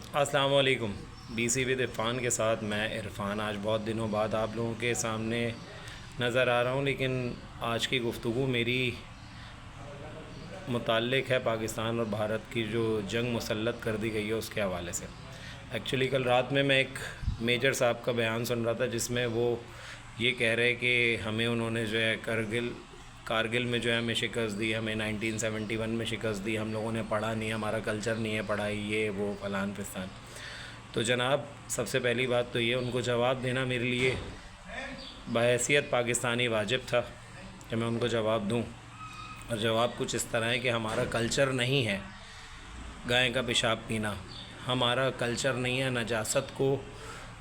السلام علیکم۔ B C with Irfan کے ساتھ میں عرفان آج بہت دنوں بعد آپ لوگوں کے سامنے نظر آ رہا ہوں، لیکن آج کی گفتگو میری متعلق ہے پاکستان اور بھارت کی جو جنگ مسلط کر دی گئی ہے اس کے حوالے سے۔ ایکچولی کل رات میں ایک میجر صاحب کا بیان سن رہا تھا جس میں وہ یہ کہہ رہے کہ ہمیں انہوں نے جو ہے کارگل میں جو ہے ہمیں شکست دی، ہمیں 1971 میں شکست دی، ہم لوگوں نے پڑھا نہیں، ہمارا کلچر نہیں ہے پڑھائی، یہ وہ فلان پستان۔ تو جناب سب سے پہلی بات تو یہ ان کو جواب دینا میرے لیے بحیثیت پاکستانی واجب تھا کہ میں ان کو جواب دوں، اور جواب کچھ اس طرح ہے کہ ہمارا کلچر نہیں ہے گائے کا پیشاب پینا، ہمارا کلچر نہیں ہے نجاست کو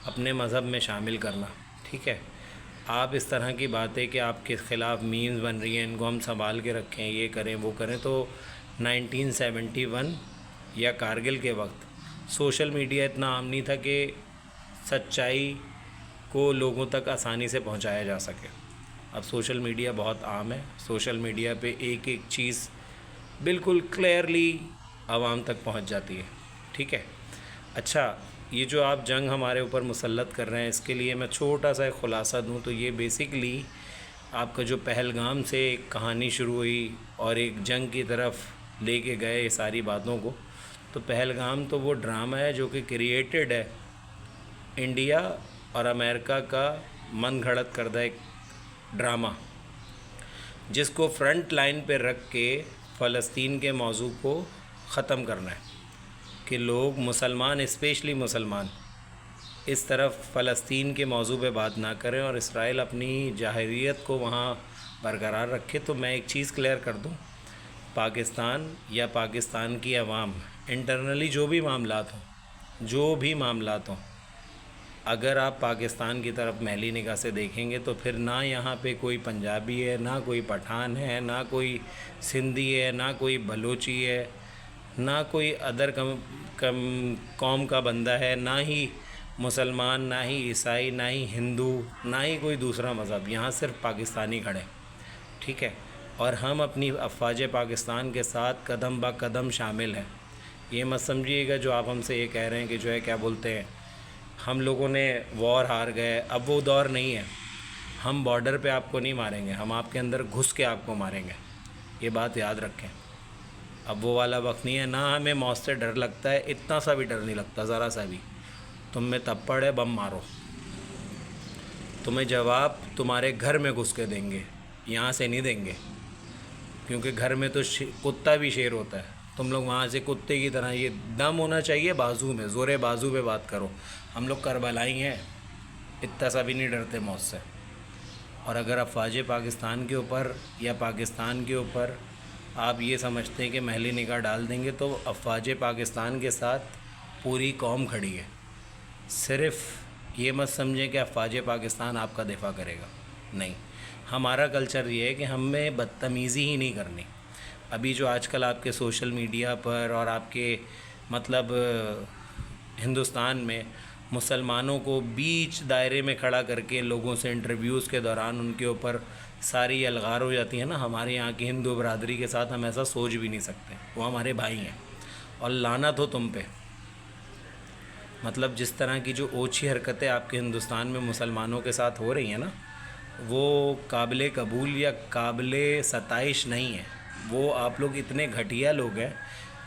اپنے مذہب میں شامل کرنا، ٹھیک ہے؟ آپ اس طرح کی باتیں کہ آپ کے خلاف میمز بن رہی ہیں، ان کو ہم سنبھال کے رکھیں، یہ کریں وہ کریں، تو 1971 یا کارگل کے وقت سوشل میڈیا اتنا عام نہیں تھا کہ سچائی کو لوگوں تک آسانی سے پہنچایا جا سکے۔ اب سوشل میڈیا بہت عام ہے، سوشل میڈیا پہ ایک ایک چیز بالکل کلیئرلی عوام تک پہنچ جاتی ہے، ٹھیک ہے؟ اچھا، یہ جو آپ جنگ ہمارے اوپر مسلط کر رہے ہیں اس کے لیے میں چھوٹا سا ایک خلاصہ دوں تو یہ بیسکلی آپ کا جو پہلگام سے ایک کہانی شروع ہوئی اور ایک جنگ کی طرف لے کے گئے یہ ساری باتوں کو، تو پہلگام تو وہ ڈرامہ ہے جو کہ کریٹڈ ہے انڈیا اور امریکہ کا من گھڑت کردہ ایک ڈرامہ، جس کو فرنٹ لائن پہ رکھ کے فلسطین کے موضوع کو ختم کرنا ہے کہ لوگ مسلمان، اسپیشلی مسلمان، اس طرف فلسطین کے موضوع پہ بات نہ کریں اور اسرائیل اپنی جاہلیت کو وہاں برقرار رکھے۔ تو میں ایک چیز کلیئر کر دوں، پاکستان یا پاکستان کی عوام انٹرنلی جو بھی معاملات ہوں، اگر آپ پاکستان کی طرف میلی نگاہ سے دیکھیں گے تو پھر نہ یہاں پہ کوئی پنجابی ہے، نہ کوئی پٹھان ہے، نہ کوئی سندھی ہے، نہ کوئی بلوچی ہے، نہ کوئی ادر قوم کا بندہ ہے، نہ ہی مسلمان، نہ ہی عیسائی، نہ ہی ہندو، نہ ہی کوئی دوسرا مذہب، یہاں صرف پاکستانی کھڑے، ٹھیک ہے؟ اور ہم اپنی افواج پاکستان کے ساتھ قدم با قدم شامل ہیں۔ یہ مت سمجھیے گا جو آپ ہم سے یہ کہہ رہے ہیں کہ جو ہے کیا بولتے ہیں ہم لوگوں نے وار ہار گئے، اب وہ دور نہیں ہے۔ ہم بارڈر پہ آپ کو نہیں ماریں گے، ہم آپ کے اندر گھس کے آپ کو ماریں گے، یہ بات یاد رکھیں۔ اب وہ والا وقت نہیں ہے، نہ ہمیں موت سے ڈر لگتا ہے، اتنا سا بھی ڈر نہیں لگتا، ذرا سا بھی۔ تم میں تپڑ ہے، بم مارو، تمہیں جواب تمہارے گھر میں گھس کے دیں گے، یہاں سے نہیں دیں گے، کیونکہ گھر میں تو کتا بھی شیر ہوتا ہے، تم لوگ وہاں سے کتے کی طرح، یہ دم ہونا چاہیے بازو میں، زور بازو پہ بات کرو۔ ہم لوگ کربلائی ہیں، اتنا سا بھی نہیں ڈرتے موت سے۔ اور اگر افواج پاکستان کے اوپر یا پاکستان کے اوپر آپ یہ سمجھتے ہیں کہ محلی نگاہ ڈال دیں گے تو افواج پاکستان کے ساتھ پوری قوم کھڑی ہے، صرف یہ مت سمجھیں کہ افواج پاکستان آپ کا دفاع کرے گا، نہیں۔ ہمارا کلچر یہ ہے کہ ہمیں بدتمیزی ہی نہیں کرنی۔ ابھی جو آج کل آپ کے سوشل میڈیا پر اور آپ کے مطلب ہندوستان میں مسلمانوں کو بیچ دائرے میں کھڑا کر کے لوگوں سے انٹرویوز کے دوران ان کے اوپر ساری الغار ہو جاتی ہیں نا، ہمارے یہاں کی ہندو برادری کے ساتھ ہم ایسا سوچ بھی نہیں سکتے، وہ ہمارے بھائی ہیں، اور لعنت ہو تم پہ۔ مطلب جس طرح کی جو اوچھی حرکتیں آپ کے ہندوستان میں مسلمانوں کے ساتھ ہو رہی ہیں نا، وہ قابل قبول یا قابل ستائش نہیں ہے۔ وہ آپ لوگ اتنے گھٹیا لوگ ہیں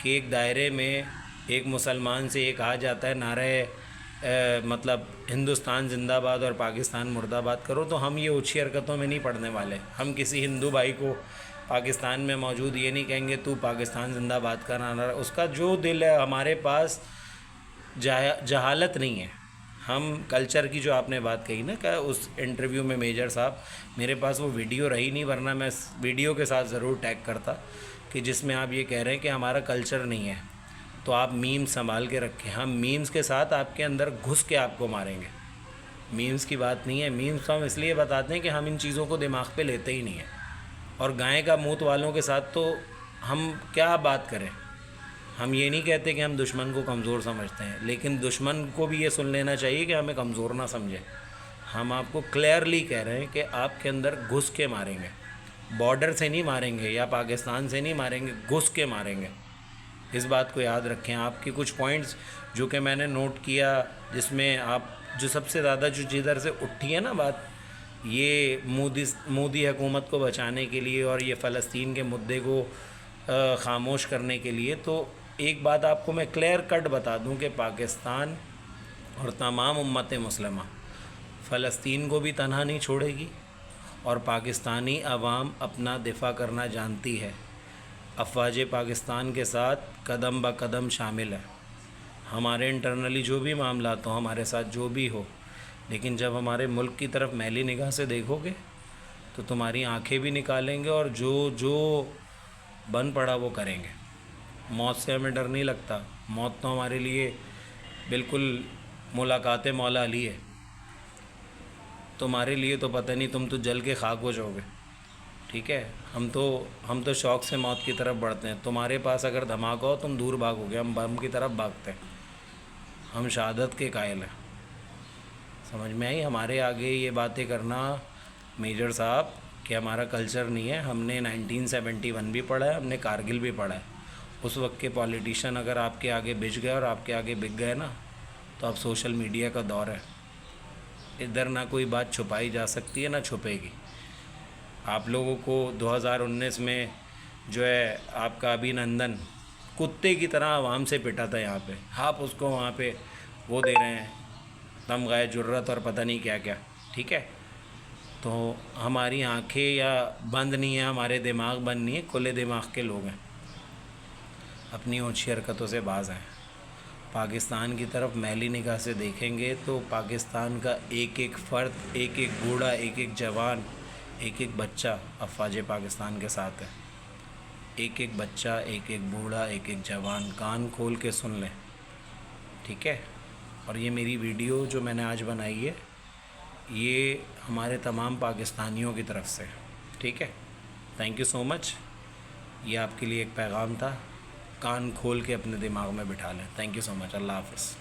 کہ ایک دائرے میں ایک مسلمان سے یہ کہا جاتا ہے نعرہ مطلب ہندوستان زندہ باد اور پاکستان مردہ آباد کرو، تو ہم یہ اوچھی حرکتوں میں نہیں پڑنے والے۔ ہم کسی ہندو بھائی کو پاکستان میں موجود یہ نہیں کہیں گے تو پاکستان زندہ باد کا نعرہ، اس کا جو دل ہے، ہمارے پاس جہالت نہیں ہے۔ ہم کلچر کی جو آپ نے بات کہی نا کہ اس انٹرویو میں میجر صاحب، میرے پاس وہ ویڈیو رہی نہیں، ورنہ میں اس ویڈیو کے ساتھ ضرور ٹیگ کرتا کہ جس میں آپ یہ کہہ رہے ہیں کہ ہمارا کلچر نہیں ہے، تو آپ میمز سنبھال کے رکھیں، ہم میمز کے ساتھ آپ کے اندر گھس کے آپ کو ماریں گے۔ میمز کی بات نہیں ہے، میمز تو ہم اس لیے بتاتے ہیں کہ ہم ان چیزوں کو دماغ پہ لیتے ہی نہیں ہیں، اور گائے کا موت والوں کے ساتھ تو ہم کیا بات کریں۔ ہم یہ نہیں کہتے کہ ہم دشمن کو کمزور سمجھتے ہیں، لیکن دشمن کو بھی یہ سن لینا چاہیے کہ ہمیں کمزور نہ سمجھے۔ ہم آپ کو کلیئرلی کہہ رہے ہیں کہ آپ کے اندر گھس کے ماریں گے، بارڈر سے نہیں ماریں گے یا پاکستان سے نہیں ماریں گے، گھس کے ماریں گے۔ اس بات کو یاد رکھیں. آپ کے کچھ پوائنٹس جو کہ میں نے نوٹ کیا، جس میں آپ جو سب سے زیادہ جو جدھر سے اٹھی ہے نا بات، یہ مودی حکومت کو بچانے کے لیے اور یہ فلسطین کے مدعے کو خاموش کرنے کے لیے، تو ایک بات آپ کو میں کلیئر کٹ بتا دوں کہ پاکستان اور تمام امت مسلمہ فلسطین کو بھی تنہا نہیں چھوڑے گی، اور پاکستانی عوام اپنا دفاع کرنا جانتی ہے. افواج پاکستان کے ساتھ قدم بہ قدم شامل ہے. ہمارے انٹرنلی جو بھی معاملات ہوں، ہمارے ساتھ جو بھی ہو، لیکن جب ہمارے ملک کی طرف میلی نگاہ سے دیکھو گے تو تمہاری آنکھیں بھی نکالیں گے، اور جو بن پڑا وہ کریں گے. موت سے ہمیں ڈر نہیں لگتا. موت تو ہمارے لیے بالکل ملاقات مولا علی ہے. تمہارے لیے تو پتہ نہیں، تم تو جل کے خاک ہو جاؤ گے. ٹھیک ہے، ہم تو شوق سے موت کی طرف بڑھتے ہیں. تمہارے پاس اگر دھماکہ ہو تم دور بھاگو گے، ہم بم کی طرف بھاگتے ہیں. ہم شہادت کے قائل ہیں. سمجھ میں آئی؟ ہمارے آگے یہ باتیں کرنا میجر صاحب کہ ہمارا کلچر نہیں ہے. ہم نے 1971 بھی پڑھا ہے، ہم نے کارگل بھی پڑھا ہے. اس وقت کے پولیٹیشین اگر آپ کے آگے بچ گئے اور آپ کے آگے بک گئے نا، تو اب سوشل میڈیا کا دور ہے. ادھر نہ کوئی بات چھپائی جا سکتی ہے نہ چھپے گی. آپ لوگوں کو 2019 میں جو ہے آپ کا ابھی نندن کتے کی طرح عوام سے پٹا تھا یہاں پہ، آپ اس کو وہاں پہ وہ دے رہے ہیں تمغہ جرت اور پتہ نہیں کیا کیا. ٹھیک ہے، تو ہماری آنکھیں یا بند نہیں ہیں، ہمارے دماغ بند نہیں ہیں. کھلے دماغ کے لوگ ہیں، اپنی اونچی حرکتوں سے باز ہیں. پاکستان کی طرف میلی نگاہ سے دیکھیں گے تو پاکستان کا ایک ایک فرد، ایک ایک بوڑھا، ایک ایک جوان، ایک ایک بچہ افواج پاکستان کے ساتھ ہے. ایک ایک بچہ، ایک ایک بوڑھا، ایک ایک جوان، کان کھول کے سن لیں. ٹھیک ہے، اور یہ میری ویڈیو جو میں نے آج بنائی ہے، یہ ہمارے تمام پاکستانیوں کی طرف سے. ٹھیک ہے، تھینک یو سو مچ. یہ آپ کے لیے ایک پیغام تھا. کان کھول کے اپنے دماغ میں بٹھا لیں. تھینک یو سو مچ. اللہ حافظ.